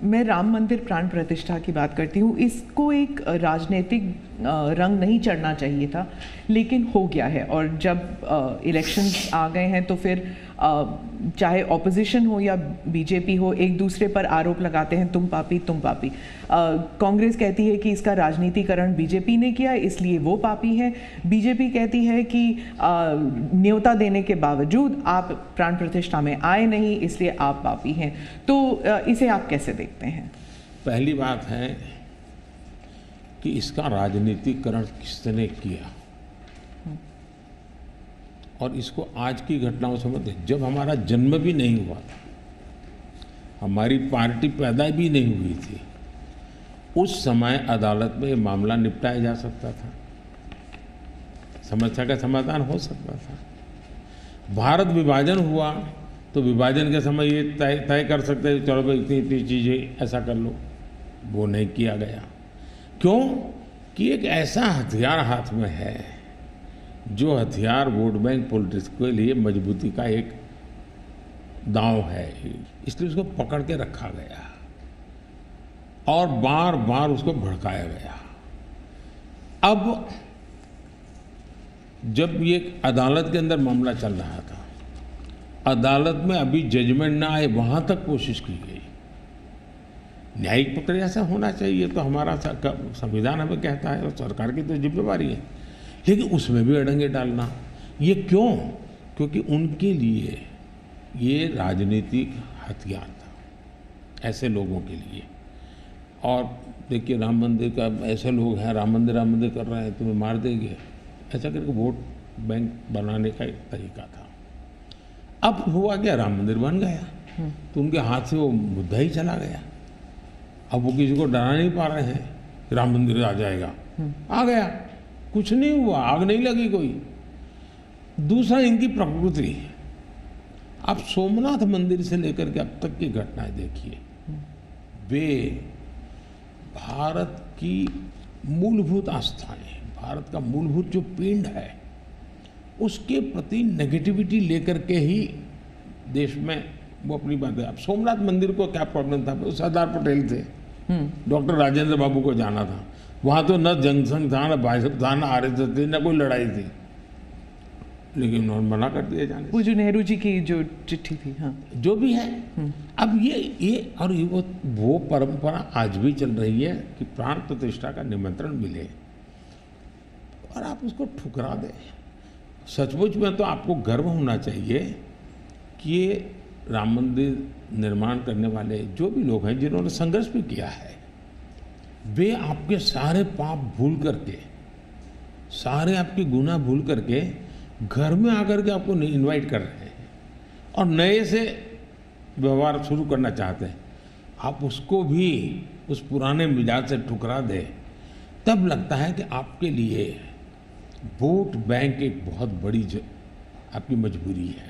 मैं राम मंदिर प्राण प्रतिष्ठा की बात करती हूँ। इसको एक राजनीतिक रंग नहीं चढ़ना चाहिए था, लेकिन हो गया है। और जब इलेक्शंस आ गए हैं तो फिर चाहे ऑपोजिशन हो या बीजेपी हो, एक दूसरे पर आरोप लगाते हैं, तुम पापी तुम पापी। कांग्रेस कहती है कि इसका राजनीतिकरण बीजेपी ने किया इसलिए वो पापी है। बीजेपी कहती है कि न्योता देने के बावजूद आप प्राण प्रतिष्ठा में आए नहीं इसलिए आप पापी हैं। तो इसे आप कैसे देखते हैं? पहली बात है कि इसका राजनीतिकरण किसने किया, और इसको आज की घटनाओं से मत। जब हमारा जन्म भी नहीं हुआ था, हमारी पार्टी पैदा भी नहीं हुई थी, उस समय अदालत में ये मामला निपटाया जा सकता था, समस्या का समाधान हो सकता था। भारत विभाजन हुआ तो विभाजन के समय ये तय कर सकते हैं चलो भाई इतनी इतनी चीज़ें ऐसा कर लो, वो नहीं किया गया। क्यों? कि एक ऐसा हथियार हाथ में है जो हथियार वोट बैंक पॉलिटिक्स के लिए मजबूती का एक दांव है, इसलिए उसको पकड़ के रखा गया और बार बार उसको भड़काया गया। अब जब ये अदालत के अंदर मामला चल रहा था, अदालत में अभी जजमेंट ना आए वहां तक कोशिश की गई। न्यायिक प्रक्रिया से होना चाहिए तो हमारा संविधान हमें कहता है और सरकार की तो जिम्मेवारी है, लेकिन उसमें भी अड़ंगे डालना, ये क्यों? क्योंकि उनके लिए ये राजनीतिक हथियार था, ऐसे लोगों के लिए। और देखिए राम मंदिर का, ऐसे लोग हैं राम मंदिर कर रहे हैं तुम्हें मार देंगे, ऐसा करके वोट बैंक बनाने का एक तरीका था। अब हुआ क्या, राम मंदिर बन गया तो उनके हाथ से वो मुद्दा ही चला गया। अब वो किसी को डरा नहीं पा रहे हैं कि राम मंदिर आ जाएगा, आ गया, कुछ नहीं हुआ, आग नहीं लगी कोई। दूसरा इनकी प्रकृति, आप सोमनाथ मंदिर से लेकर के अब तक की घटनाएं देखिए, वे भारत की मूलभूत आस्थाएं, भारत का मूलभूत जो पिंड है उसके प्रति नेगेटिविटी लेकर के ही देश में वो अपनी बात है। अब सोमनाथ मंदिर को क्या प्रॉब्लम था, सरदार पटेल थे, डॉक्टर राजेंद्र बाबू को जाना था, वहाँ तो न जनसंघ था, न भाजपा था, न आरएसएस थी, न कोई लड़ाई थी, लेकिन उन्होंने मना कर दिया जाने। वो जो नेहरू जी की जो चिट्ठी थी, हाँ, जो भी है। अब ये और वो परंपरा आज भी चल रही है कि प्राण प्रतिष्ठा का निमंत्रण मिले और आप उसको ठुकरा दें। सचमुच में तो आपको गर्व होना चाहिए कि ये राम मंदिर निर्माण करने वाले जो भी लोग हैं जिन्होंने संघर्ष भी किया है, वे आपके सारे पाप भूल करके, सारे आपके गुनाह भूल करके घर में आकर के आपको इनवाइट कर रहे हैं और नए से व्यवहार शुरू करना चाहते हैं। आप उसको भी उस पुराने मिजाज से ठुकरा दें, तब लगता है कि आपके लिए वोट बैंक एक बहुत बड़ी आपकी मजबूरी है।